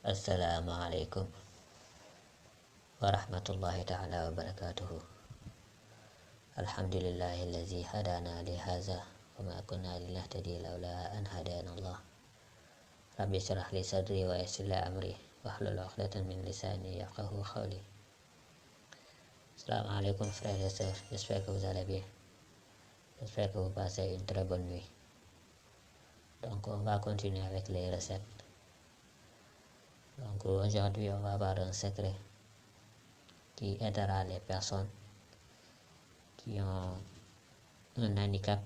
السلام عليكم ورحمة الله تعالى وبركاته. الحمد لله الذي هدانا لهذا وما كنا لنهتدي لولا أن هدانا الله. رب اشرح لي صدري ويسر لي أمري واحلل عقدة من لساني يفقهوا قولي. Salam alaikum frères et sœurs, j'espère que vous allez bien. J'espère que vous passez une très bonne nuit. Donc on va continuer avec les recettes. Donc aujourd'hui on va avoir un secret qui aidera les personnes qui ont un handicap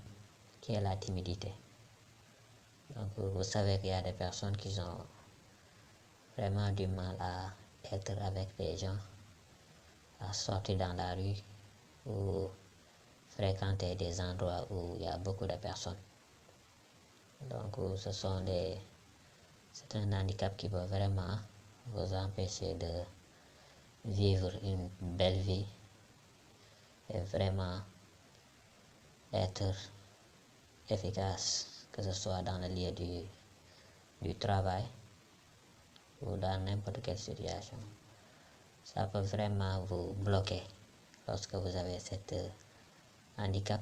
qui est la timidité. Donc vous savez qu'il y a des personnes qui ont vraiment du mal à être avec les gens, à sortir dans la rue ou fréquenter des endroits où il y a beaucoup de personnes. Donc c'est un handicap qui peut vraiment vous empêcher de vivre une belle vie et vraiment être efficace, que ce soit dans le lieu du travail ou dans n'importe quelle situation. Ça peut vraiment vous bloquer lorsque vous avez cet handicap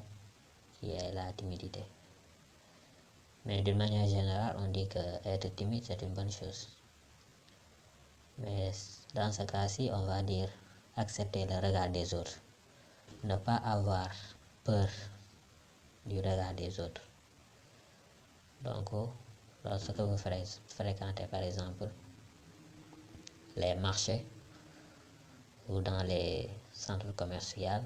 qui est la timidité. Mais d'une manière générale, on dit que être timide, c'est une bonne chose. Mais dans ce cas-ci, on va dire accepter le regard des autres. Ne pas avoir peur du regard des autres. Donc, lorsque vous fréquentez par exemple les marchés ou dans les centres commerciaux,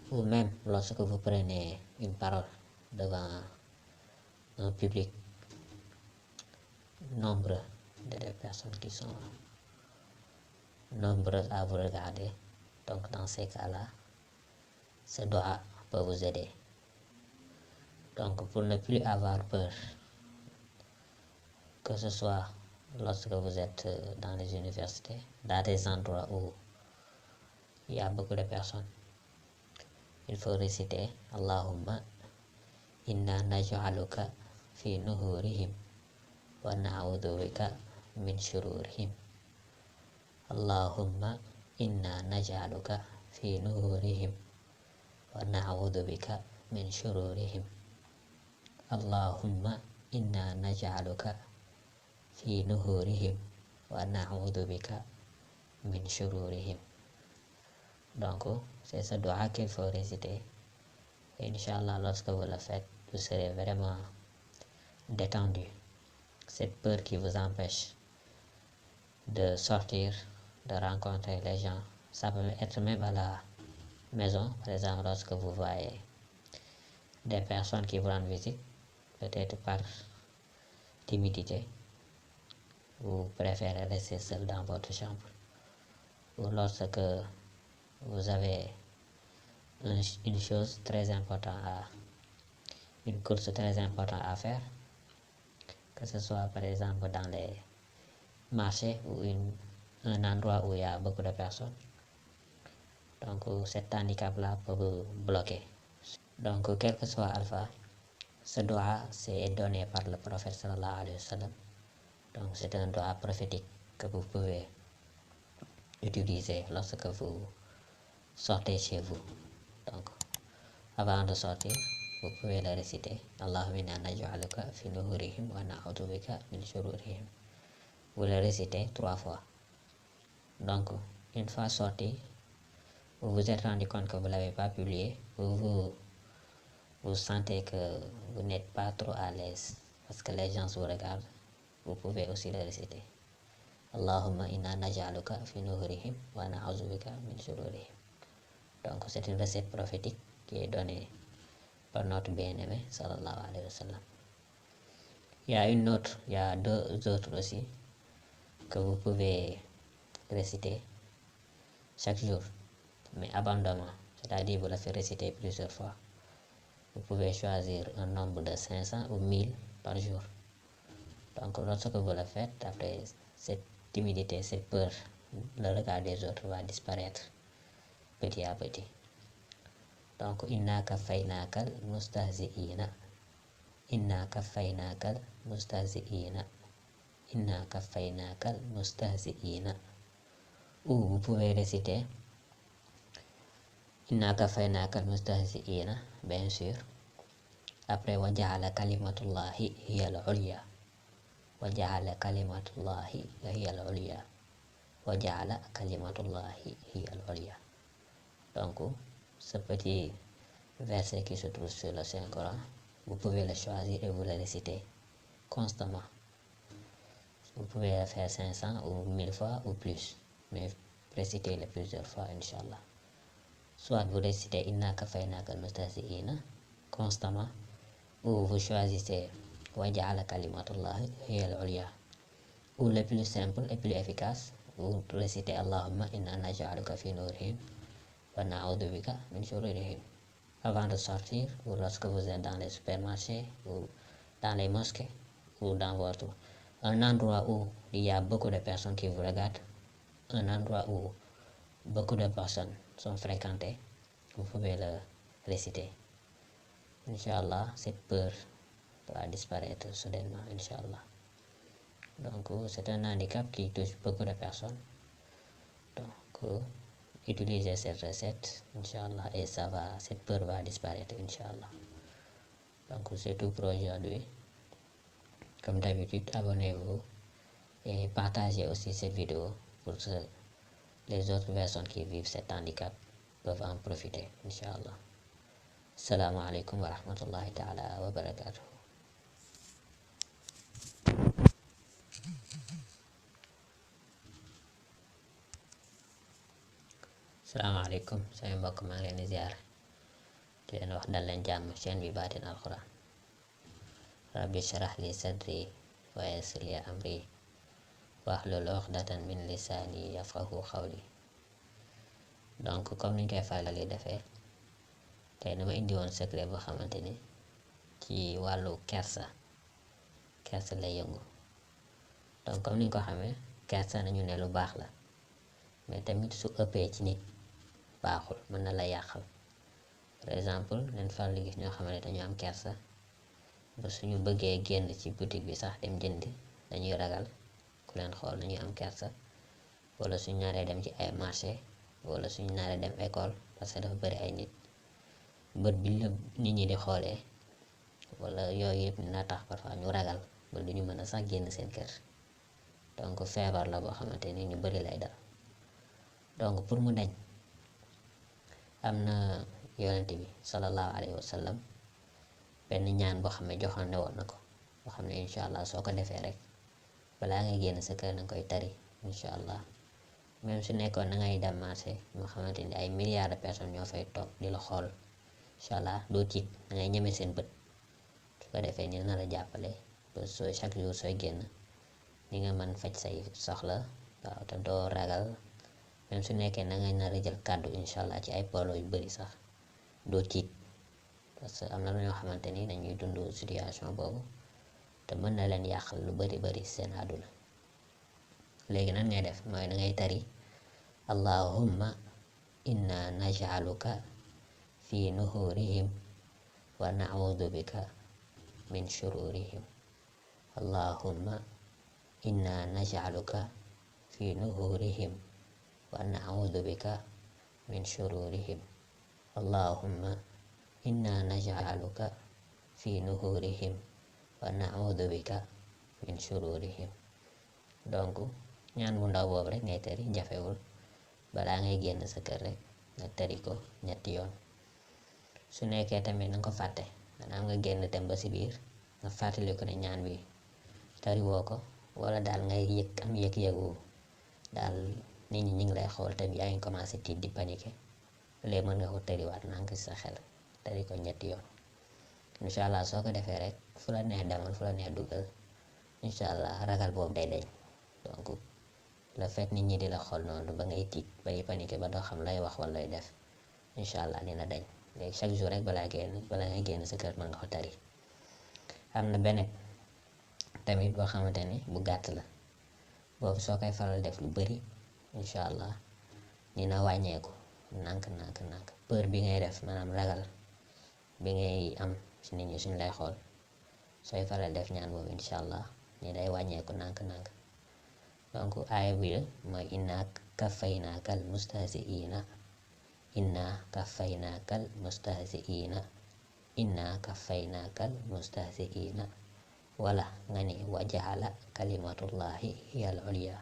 ou même lorsque vous prenez une parole devant un public nombreux de personnes qui sont nombreuses à vous regarder. Donc dans ces cas-là, ce doigt peut vous aider. Donc pour ne plus avoir peur, que ce soit lorsque vous êtes dans les universités, dans des endroits où il y a beaucoup de personnes, il faut réciter Allahumma inna naj'aluka fi nuhurihim wa na'udhu bika min shururihim. Allahumma inna naj'aluka fi nuhurihim wa na'udhu bika min shururihim. Allahumma inna naj'aluka fi nuhurihim wa na'udhu bika min shururihim. Donc c'est ce doigt qu'il faut réciter. Et Inch'Allah, lorsque vous le faites, vous serez vraiment détendu. Cette peur qui vous empêche de sortir, de rencontrer les gens, ça peut être même à la maison. Par exemple, lorsque vous voyez des personnes qui vous rendent visite, peut-être par timidité, vous préférez rester seul dans votre chambre. Ou lorsque vous avez une chose très importante une course très importante à faire, que ce soit par exemple dans les marchés ou un endroit où il y a beaucoup de personnes. Donc cet handicap-là peut vous bloquer. Donc quel que soit alpha, ce doigt c'est donné par le prophète sallallahu alayhi wa sallam. Donc c'est un doigt prophétique que vous pouvez utiliser lorsque vous sortez chez vous. Donc avant de sortir, vous pouvez le réciter. Allahumma inna naj'aluka fi nuhurihim wa na'udhu bika min shururihim. Vous le récitez 3 fois. Donc une fois sorti, vous vous êtes rendu compte que vous ne l'avez pas publié, vous sentez que vous n'êtes pas trop à l'aise parce que les gens vous regardent, vous pouvez aussi le réciter. Allahumma inna naj'aluka fi nuhurihim wa na'udhu bika min shururihim. Donc c'est une recette prophétique qui est donnée par notre bien-aimé sallallahu alayhi wa sallam. Il y a 2 autres aussi que vous pouvez réciter chaque jour, mais abondamment, c'est-à-dire vous le faites réciter plusieurs fois. Vous pouvez choisir un nombre de 500 ou 1000 par jour. Donc lorsque vous le faites, après cette timidité, cette peur, le regard des autres va disparaître petit à petit. Donc inna kaffaynakal mustahzi'ina. inna kaffaynakal mustahzi'ina. Ou vous pouvez réciter inna kaffaynakal mustahzi'ina, bien sûr. Après wa ja'ala kalimatullahi hiya al-ulya, wa ja'ala kalimatullahi hiya al-ulya, wa ja'ala kalimatullahi hiya al-ulya. Donc ce petit verset qui se trouve sur le Saint-Coran, vous pouvez le choisir et vous le réciter constamment. Vous pouvez le faire 500 ou 1000 fois ou plus, mais récitez-le plusieurs fois, Inch'Allah. Soit vous récitez inna kafaynaka al-mustahzi'ina constamment, ou vous choisissez wa ja'ala kalimatullahi hiya al-ulya. Ou le plus simple et plus efficace, vous récitez Allahumma inna naj'aluka fi nurihim wa na'udhu bika min shururihim. Avant de sortir, ou lorsque vous êtes dans les supermarchés, ou dans les mosquées, ou dans un endroit où il y a beaucoup de personnes qui vous regardent, un endroit où beaucoup de personnes sont fréquentées, vous pouvez le réciter. Inch'Allah, cette peur va disparaître soudainement, Inch'Allah. Donc, c'est un handicap qui touche beaucoup de personnes. Donc, utilisez cette recette, Inch'Allah, et cette peur va disparaître, Inch'Allah. Donc, c'est tout pour aujourd'hui. Comme d'habitude, abonnez-vous et partagez aussi cette vidéo pour que les autres personnes qui vivent cet handicap peuvent en profiter, Inch'Allah. Assalamu alaikum wa rahmatullahi ta'ala wa barakatuh. Salaamaaleykum samay mbokk maa ngi leen di ziar di leen wax dal leen jàmm chaîne bi Baatin Alxuraan. Rabbi shrah li sadri wa yassir li amri wahlul uqdatan min lisaani yafqahu qawli. Donc comme niñ koy faral di defee tey dama indi woon secret boo xamante ni ci wàllu kersa lay yëngu. Donc comme niñ ko xamee kersa nañu ne lu baax la, mais tamit su ëppee ci nit baaxul, mën na la yàqal. Par exemple leen faral di gis ñoo xamante ne dañu am kersa ba suñu bëggee génn ci boutique bi sax dem jënd dañuy ragal ku leen xool, nañuy am kersa. Wala suñ naree dem ci ay marché, wala suñ naree dem école, parce que dafa bari ay nit, bët bi la nit ñi di xoolee wala yooyu yëpp dina tax parfois ñu ragal ba duñu mën a sax génn seen kër. Donc feebar la boo xamante ni ñu bari lay dal. Donc pour mu dañ, am na yonent bi sallallahu alayhi wa sallam benn ñaan boo xam ne joxoon ne woon na ko, boo xam ne incha allah soo ko defee rek balaa ngay génn sa kër na nga koy tari incha allah. Même su nekkoon na ngay dem marché ñoo xamante ni ay milliards de personnes ñoo fay toog di la xool, incha allah doo tiit, da ngay ñeme seen bët. su ko defee ni na la jàppale ba sooy chaque jour sooy génn ni nga mën faj say soxla, waaw, te doo ragal. Même su nekkee na ngay nar a jël kàddu incha allah ci ay polo yu bari sax doo tiit, parce que am na ñoo xamante ni dañuy dund situation boobu te mën na leen yàqal lu bari seen àdduna. Léegi nan ngay def mooy da ngay tari allahumma inna naj'aluka fi nuhurihim wa na'udhu bika min shururihim. Allahumma inna naj'aluka fi nuhurihim wa na'udhu bika min shururihim. Allahumma inna naj'aluka fi nuhurihim wa na'udhu bika min shururihim. Donc ñaan bu ndaw boobu rek ngay tari, jafewul. Balaa ngay génn sa kër rek nga tari ko ñetti yoon. Su nekkee tamit na nga ko fàtte, maanaam nga génn dem ba si biir nga fàttali ko ne ñaan bi tari woo ko, wala daal ngay am yëg-yëgu daal nit ñi ñu ngi lay xool te yaa ngi commencé tiit di paniquer, léegi mën nga ko tariwaat naa ngi sa xel, tari ko ñetti yoon. Incha allah soo ko defee rek fu la neex demal, fu la neex dugal, incha allah ragal boobu day deñ. Donc le fait nit ñi di la xool noonu ba ngay tiit bay paniquer ba doo xam lay wax wala lay def, incha allah dina dañ. Léegi chaque jour rek balaa ngay génn sa kër mën nga ko tari. Am na beneen tamit boo xamante ni bu gàtt la, boobu soo koy faral def lu bari incha allah dina wàññeeku nànk. Peur bi ngay def, maanaam ragal bi ngay am ci nit ñi suñ lay xool, sooy faral def ñaan boobu incha allah ni day wàññeeku nànk-nànk. donc aaya bi mooy inna kafaynaakal mustahziina inna kafaynaakal mustahziina inna kafaynaakal mustahziina wala nga ni wa jaala kalimatullahi hiyal ulya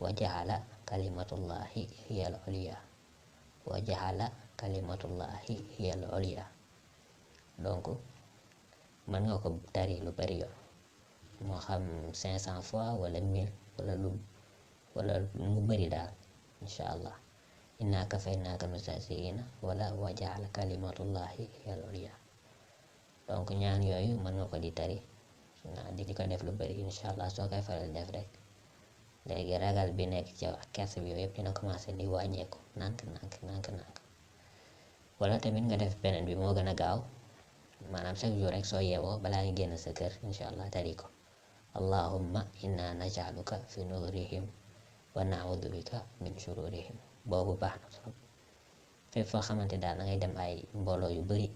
wa jaala kalimatullahi hiyal ulya wa jaala kalimatullahi hiyal ulya. donc mën nga ko tari lu bari yoon moo xam 500 fois wala 1000 wala mu bari daal insha allah. inna kafaynaakal mustahziina wala wa jaala kalimatullahi hiyal ulya. donc ñaan yooyu mën nga ko di tari di ko def lu bari insha allah. soo koy faral def rek léegi ragal bi nekk ci kersa bi yooyu yëpp dina commencé di wàññeeku nànk. wala tamit nga def beneen bi moo gën a gaaw, maanaam chaque jour rek soo yeewoo balaa nga génn sa kër insha allah tari ko allahumma inna naj'aluka fi nuurihim wa na'udhu bika min shururihim. boobu baax na trop fépp foo xamante daal da ngay dem ay mbooloo yu bari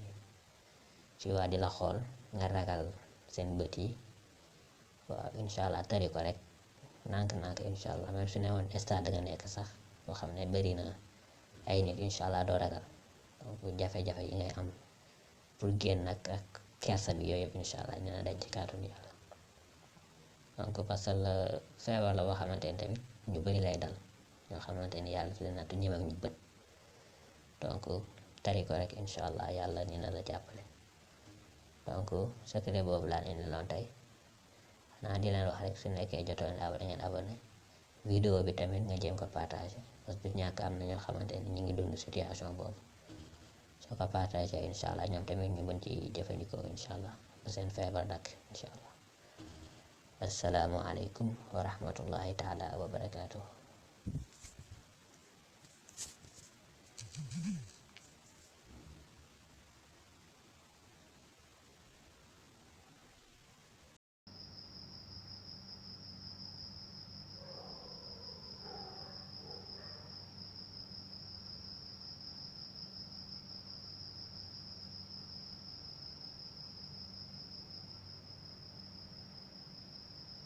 ci waa di la xool nga ragal seen bët yi, waaw insha allah tari ko rek nànk insha allah. même su ne woon stade nga nekk sax boo xam ne bari na ay nit insha allah doo ragal. donc jafe-jafe yi ngay am pour génn ak kersa bi yooyu yëpp insha allah dina dañ ci kàttanu yàlla. donc parce que feebar la boo xamante ni tamit ñu bari lay dal ñoo xamante ni yàlla fi leen nattu ñëm ak ñu bët. donc tari ko rek insha allah yàlla ni na la jàppale. donc secret boobu laa indi loon tey, xanaa di leen wax rek su nekkee jotoo leen abonné ngeen abonné. vidéo bi tamit nga jéem ko partagé parce que ñàkk am na ñoo xamante ni ñu ngi dund situation boobu. soo ko partagé insha allah ñoom tamit ñu mën ci jëfandikoo insha allah ba seen feebar dakk insha allah. assalaamu aleykum wa rahmatullahi taala wa barakatuh.